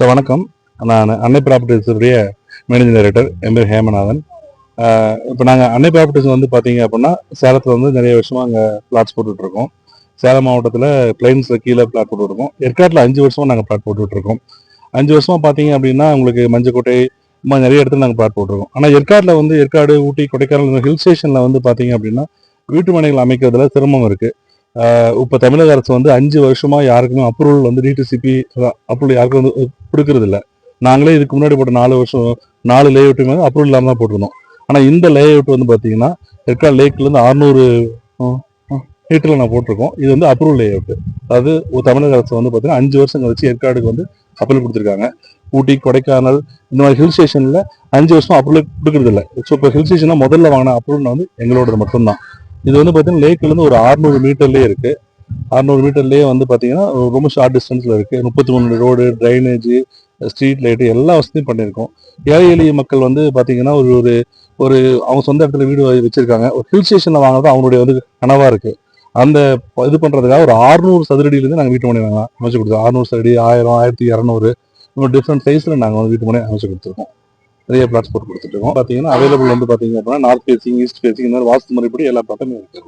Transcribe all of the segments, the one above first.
Sir வணக்கம். நான் அன்னை ப்ராப்பர்ட்டிஸுடைய மேனேஜிங் டைரக்டர். என் பேர் ஹேமநாதன். இப்போ நாங்கள் அன்னை ப்ராப்பர்ட்டிஸ் வந்து பார்த்தீங்க அப்படின்னா சேலத்தில் வந்து நிறைய வருஷமாக அங்கே பிளாட்ஸ் போட்டுட்ருக்கோம். சேலம் மாவட்டத்தில் பிளைன்ஸில் கீழே பிளாட் போட்டுருக்கோம். ஏற்காட்டில் 5 வருஷமாக நாங்கள் பிளாட் போட்டுட்ருக்கோம். 5 வருஷமாக பார்த்தீங்க அப்படின்னா உங்களுக்கு மஞ்சக்கோட்டை நிறைய இடத்துல நாங்கள் பிளாட் போட்டிருக்கோம். ஆனால் ஏற்காட்டில் வந்து ஏற்காடு, ஊட்டி, கொடைக்கானல் ஹில் ஸ்டேஷனில் வந்து பார்த்தீங்க அப்படின்னா வீட்டு மனைகள் அமைக்கிறதுல சிரமம் இருக்குது. இப்போ தமிழக அரசு வந்து 5 வருஷமா யாருக்குமே அப்ரூவல் வந்து டிடிசிபி அப்ரூவல் யாருக்கும் வந்து கொடுக்கறது இல்லை. நாங்களே இதுக்கு முன்னாடி போட்ட 4 வருஷம் 4 லேஅவுட்டுமே அப்ரூவல் இல்லாமல் தான் போட்டிருந்தோம். ஆனால் இந்த லேஅவுட் வந்து பார்த்தீங்கன்னா ஏற்காடு லேக்லேருந்து 600 மீட்டரில் நான் போட்டிருக்கோம். இது வந்து அப்ரூவல் லேஅவுட். அதாவது தமிழக அரசு வந்து பார்த்தீங்கன்னா 5 வருஷம் கழிச்சு ஏற்காடுக்கு வந்து அப்ரூவல் கொடுத்துருக்காங்க. ஊட்டி, கொடைக்கானல் இந்த மாதிரி ஹில் ஸ்டேஷனில் 5 வருஷம் அப்ரூவல் கொடுக்கறது இல்லை. ஸோ இப்போ ஹில் ஸ்டேஷனில் முதல்ல வாங்கின அப்ரூவல் வந்து எங்களோடது மட்டும்தான். இது வந்து பார்த்தீங்கன்னா லேக்லேருந்து ஒரு 600 மீட்டர்லேயே இருக்கு. 600 மீட்டர்லேயே வந்து பார்த்தீங்கன்னா ரொம்ப ஷார்ட் டிஸ்டன்ஸில் இருக்கு. 33 ரோடு, ட்ரைனேஜ், ஸ்ட்ரீட் லைட்டு எல்லா வசதியும் பண்ணியிருக்கோம். ஏழை எளிய மக்கள் வந்து பார்த்தீங்கன்னா ஒரு ஒரு ஒரு அவங்க சொந்த இடத்துல வீடு வச்சிருக்காங்க. ஒரு ஹில் ஸ்டேஷனில் வாங்குறது அவங்களுடைய வந்து கனவாக இருக்கு. அந்த இது பண்ணுறதுக்காக ஒரு 600 சதுரடியிலேருந்து நாங்கள் வீட்டு மனை அமைச்சு கொடுத்தோம். 600 சதுரடி, 1000, 1200 டிஃப்ரெண்ட் சைஸில் நாங்கள் வந்து வீட்டு மனை அமைச்சு கொடுத்துருக்கோம். நிறைய பிளாட்ஸ் போட்டு கொடுத்துட்டு இருக்கோம். பார்த்தீங்கன்னா அவைலபிள் வந்து பார்த்தீங்க அப்படின்னா நார்த் ஃபேசிங், ஈஸ்ட் ஃபேசிங், இந்த மாதிரி வாஸ்து முறைப்படி எல்லா பிளாட்டுமே இருக்கு.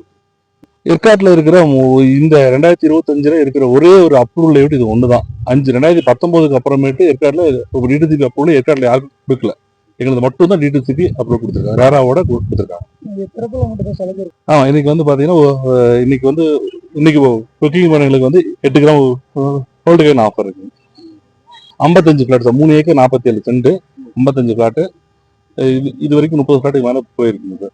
ஏற்காட்டில் இருக்கிற இந்த 2025 இருக்கிற ஒரே ஒரு அப்ரூவல் லேஅவுட் இது ஒன்று தான். 2019க்கு அப்புறமேட்டு ஏற்காட்டில் ஒரு டிடிசிபி அப்ரூவல் ஏற்காட்டில் யாருக்கும் கொடுக்கல. எங்களுக்கு மட்டும் தான் டிடிசிபி அப்ரூவல் கொடுத்துருக்காங்க. ரேராவோட கொடுத்துருக்காங்க. இன்னைக்கு வந்து பார்த்தீங்கன்னா இன்னைக்கு குக்கிங் பண்ணவங்களுக்கு வந்து 8 கிராம் ஹோல்டு கைன் ஆஃபர் இருக்கு. 55 பிளாட், 3 ஏக்கர் 47 சென்ட், 55 பிளாட்டு. இது வரைக்கும் 30 பிளாட்டுக்கு மேலே போயிருக்குங்க சார்.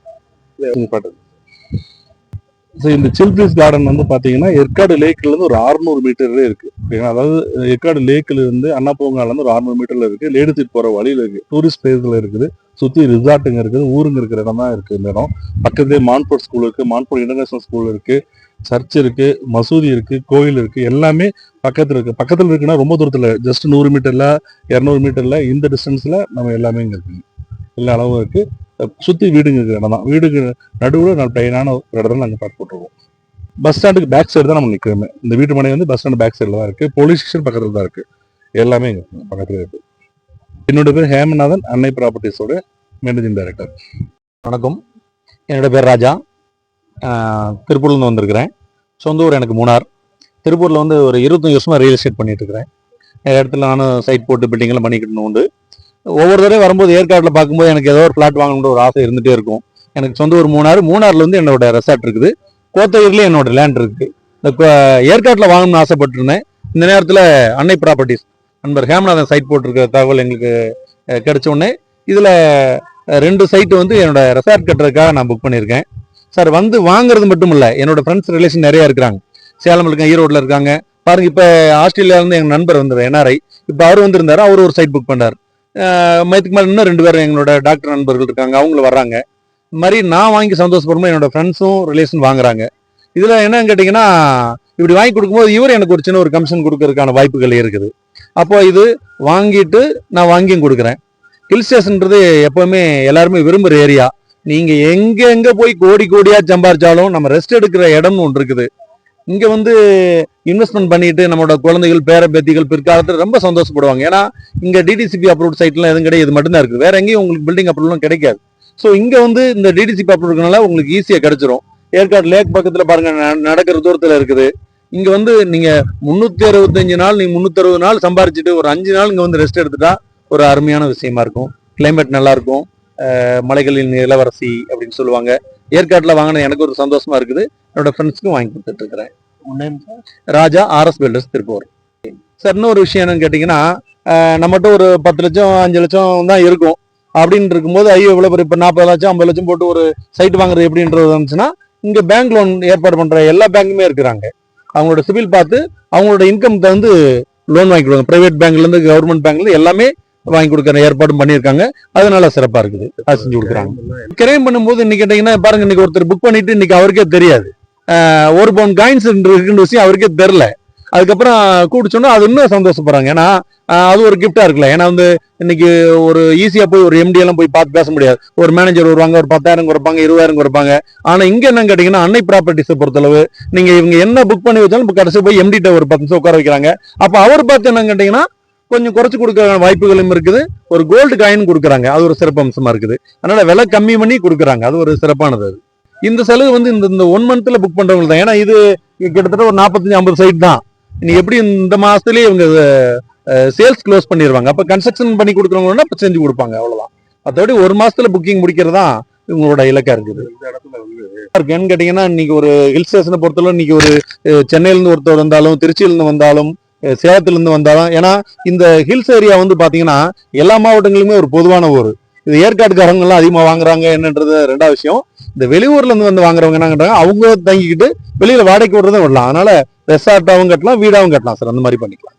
இந்த சில்ட்ரன்ஸ் கார்டன் வந்து பார்த்தீங்கன்னா ஏற்காடு லேக்லேருந்து ஒரு 600 மீட்டர்ல இருக்கு. அதாவது ஏற்காடு லேக்ல இருந்து அண்ணா பூங்காலேருந்து ஒரு 600 மீட்டர்ல இருக்கு. லேடி சீட் போகிற வழியில் இருக்கு. டூரிஸ்ட் பிளேஸ்ல இருக்குது. சுற்றி ரிசார்ட்டுங்க இருக்குது. ஊருங்க இருக்கிற இடம் தான் இருக்கு. இந்த இடம் பக்கத்துலேயே மான்போர்ட் ஸ்கூல் இருக்கு. மான்போர்ட் இன்டர்நேஷனல் ஸ்கூல் இருக்கு. சர்ச் இருக்கு. மசூதி இருக்கு. கோயில் இருக்கு. எல்லாமே பக்கத்தில் இருக்கு. பக்கத்தில் இருக்குன்னா ரொம்ப தூரத்தில், ஜஸ்ட் 100 மீட்டர்ல 200 மீட்டர்ல இந்த டிஸ்டன்ஸ்ல நம்ம எல்லாமே இங்க இருக்கு. எல்லா அளவும் இருக்கு. சுற்றி வீடுங்க இருக்கிற இடம் தான். வீடுக்கு நடுவில் நான் பிளைனான ஒரு இடத்துல நாங்கள் பார்த்து போட்டுருவோம். பஸ் ஸ்டாண்டுக்கு பேக் சைடு தான் நம்ம நிற்கிறோமே. இந்த வீட்டு மனை வந்து பஸ் ஸ்டாண்டு பேக் சைடில் தான் இருக்கு. போலீஸ் ஸ்டேஷன் பக்கத்தில் தான் இருக்கு. எல்லாமே இங்கே பக்கத்துல இருக்கு. என்னோட பேர் ஹேமநாதன், அன்னை ப்ராப்பர்ட்டிஸோட மேனேஜிங் டைரக்டர். வணக்கம். என்னோட பேர் ராஜா. திருப்பூர்லேருந்து வந்திருக்கிறேன். சொந்த ஊர் எனக்கு மூணார். திருப்பூரில் வந்து ஒரு 25 வருஷமாக ரியல் எஸ்டேட் பண்ணிட்டு இருக்கிறேன். நிறைய இடத்துல நானும் சைட் போட்டு பில்டிங்கெல்லாம் பண்ணிக்கிட்டு உண்டு. ஒவ்வொரு தடவை வரும்போது ஏற்காட்டில் பார்க்கும்போது எனக்கு ஏதோ ஒரு பிளாட் வாங்கணுன்ற ஒரு ஆசை இருந்துகிட்டே இருக்கும். எனக்கு சொந்த ஊர் மூணாரில் வந்து என்னோட ரெசார்ட் இருக்குது. கோத்தகிரிலேயும் என்னோட லேண்ட் இருக்குது. இந்த ஏற்காட்டில் வாங்கணும்னு ஆசைப்பட்டிருந்தேன். இந்த நேரத்தில் அன்னை ப்ராப்பர்ட்டிஸ் நண்பர் ஹேமநாதன் சைட் போட்டிருக்கிற தகவல் எங்களுக்கு கிடைச்ச உடனே இதில் 2 சைட்டு வந்து என்னோட ரெசார்ட் கட்டுறதுக்காக நான் புக் பண்ணியிருக்கேன். சார் வந்து வாங்குறது மட்டும் இல்லை, என்னோட ஃப்ரெண்ட்ஸ் ரிலேஷன் நிறையா இருக்கிறாங்க. சேலம் இருக்காங்க, ஈரோட்டில் இருக்காங்க. பாருங்க, இப்போ ஆஸ்திரேலியாவிலேருந்து எங்கள் நண்பர் வந்தார், NRI. இப்போ அவர் வந்திருந்தாரு. அவர் ஒரு சைட் புக் பண்ணார். மயத்துக்கு மேலே இன்னும் 2 பேர் எங்களோட டாக்டர் நண்பர்கள் இருக்காங்க. அவங்களும் வர்றாங்க. இந்த மாதிரி நான் வாங்கி சந்தோஷப்படும்போது என்னோட ஃப்ரெண்ட்ஸும் ரிலேஷன் வாங்குறாங்க. இதில் என்னன்னு கேட்டிங்கன்னா, இப்படி வாங்கி கொடுக்கும்போது இவர் எனக்கு ஒரு சின்ன ஒரு கமிஷன் கொடுக்கறதுக்கான வாய்ப்புகள் இருக்குது. அப்போ இது வாங்கிட்டு நான் வாங்கியும் கொடுக்குறேன். ஹில் ஸ்டேஷன்ன்றது எப்போவுமே எல்லாருமே விரும்புகிற ஏரியா. நீங்கள் எங்கே போய் கோடியாக சம்பாரிச்சாலும் நம்ம ரெஸ்ட் எடுக்கிற இடம்னு ஒன்று இருக்குது. இங்கே வந்து இன்வெஸ்ட்மெண்ட் பண்ணிட்டு நம்மளோட குழந்தைகள், பேர பேத்திகள் பிற்காலத்தில் ரொம்ப சந்தோஷப்படுவாங்க. ஏன்னா இங்கே டிடிசிபி அப்ரூவ் சைட்லாம் எதுவும் கிடையாது. இது மட்டும்தான் இருக்குது. வேற எங்கேயும் உங்களுக்கு பில்டிங் அப்ரூவலும் கிடைக்காது. ஸோ இங்கே வந்து இந்த டிடிசிபி அப்ரூவ் இருக்கனால உங்களுக்கு ஈஸியாக கிடைச்சிரும். ஏற்காடு லேக் பக்கத்தில் பாருங்க, நடக்கிற தூரத்தில் இருக்குது. இங்கே வந்து நீங்கள் 365 நாள், நீங்கள் 360 நாள் சம்பாரிச்சுட்டு ஒரு 5 நாள் இங்கே வந்து ரெஸ்ட் எடுத்துட்டா ஒரு அருமையான விஷயமா இருக்கும். கிளைமேட் நல்லா இருக்கும். மலைகளின் இளவரசி அப்படின்னு சொல்லுவாங்க. ஏற்காட்டில் வாங்கின எனக்கு ஒரு சந்தோஷமா இருக்குது. என்னோட ஃப்ரெண்ட்ஸ்க்கும் வாங்கி கொடுத்துட்டு இருக்கிறேன். ராஜா, RS பில்டர்ஸ், திருப்பூர். சார், இன்னொரு விஷயம் என்னன்னு கேட்டிங்கன்னா, நம்மகிட்ட ஒரு 10 லட்சம் 5 லட்சம் தான் இருக்கும். அப்படின்னு இருக்கும்போது ஐயோ இவ்வளோ பேர் இப்போ 40 லட்சம் 50 லட்சம் போட்டு ஒரு சைட் வாங்குறது எப்படின்றது வந்துச்சுன்னா, இங்கே பேங்க் லோன் ஏற்பாடு பண்ணுற எல்லா பேங்குமே இருக்கிறாங்க. அவங்களோட சிவில் பார்த்து அவங்களோட இன்கம் தகுந்து லோன் வாங்கி கொடுங்க. பிரைவேட் பேங்க்லேருந்து கவர்மெண்ட் பேங்க்லேருந்து எல்லாமே வாங்கி கொடுக்குற ஏற்பாடும் பண்ணியிருக்காங்க. அதனால சிறப்பா இருக்குது. அது செஞ்சு கொடுக்குறாங்க. கிரைம் பண்ணும்போது இன்னைக்கு கேட்டீங்கன்னா பாருங்க, இன்னைக்கு ஒருத்தர் புக் பண்ணிட்டு இன்னைக்கு அவருக்கே தெரியாது 1 பவுன் காயின்ஸ் இருக்குன்னு விஷயம் அவருக்கே தெரியல. அதுக்கப்புறம் கூப்பிட்டு அது இன்னும் சந்தோஷப்படுறாங்க. ஏன்னா அது ஒரு கிஃப்டா இருக்குல்ல. ஏன்னா வந்து இன்னைக்கு ஒரு ஈஸியா போய் ஒரு MD எல்லாம் போய் பார்த்து பேச முடியாது. ஒரு மேனேஜர் வருவாங்க, ஒரு 10,000 குறைப்பாங்க, 20,000 குறைப்பாங்க. ஆனா இங்க என்னன்னு கேட்டீங்கன்னா, அன்னை ப்ராப்பர்ட்டிஸை பொறுத்தளவு நீங்க இவங்க என்ன புக் பண்ணி வச்சாலும் கடைசி போய் MD ஒரு 10 நிமிஷம் உட்கார வைக்கிறாங்க. அப்ப அவர் பார்த்து என்னன்னு கேட்டீங்கன்னா, கொஞ்சம் குறைச்சு கொடுக்க வாய்ப்புகளும் இருக்குது. ஒரு கோல்டு காயின் கொடுக்குறாங்க, அது ஒரு சிறப்பு அம்சமா இருக்குது. அதனால விலை கம்மி பண்ணி கொடுக்குறாங்க, அது ஒரு சிறப்பானது. அது இந்த சலுகை வந்து இந்த 1 மந்த்ல புக் பண்றவங்க தான். ஏன்னா இது கிட்டத்தட்ட ஒரு 45-50 சைட் தான். நீ எப்படி இந்த மாசத்துலயே இவங்க சேல்ஸ் க்ளோஸ் பண்ணிடுவாங்க. அப்ப கன்ஸ்ட்ரக்ஷன் பண்ணி கொடுக்குறவங்கன்னா இப்ப செஞ்சு கொடுப்பாங்க, அவ்வளவுதான். மற்றபடி 1 மாசத்துல புக்கிங் முடிக்கிறதா இவங்களோட இலக்கா இருக்குது. ஏன்னு கேட்டீங்கன்னா, இன்னைக்கு ஒரு ஹில் ஸ்டேஷனை பொறுத்தவரை இன்னைக்கு ஒரு சென்னையில இருந்து ஒருத்தர் வந்தாலும், திருச்சியில இருந்து வந்தாலும், சேலத்துல இருந்து வந்தாலும், ஏன்னா இந்த ஹில்ஸ் ஏரியா வந்து பாத்தீங்கன்னா எல்லா மாவட்டங்களுமே ஒரு பொதுவான ஊர். இது ஏற்காட்டுக்காரங்க எல்லாம் அதிகமா வாங்குறாங்க என்னன்றது 2வது விஷயம். இந்த வெளியூர்ல இருந்து வந்து வாங்குறவங்க என்ன பண்றாங்க, அவங்க தங்கிக்கிட்டு வெளியில வாடகைக்கு விடுறதும் விடலாம். அதனால ரெசார்ட்டாவும் கட்டலாம், வீடாவும் கட்டலாம் சார், அந்த மாதிரி பண்ணிக்கலாம்.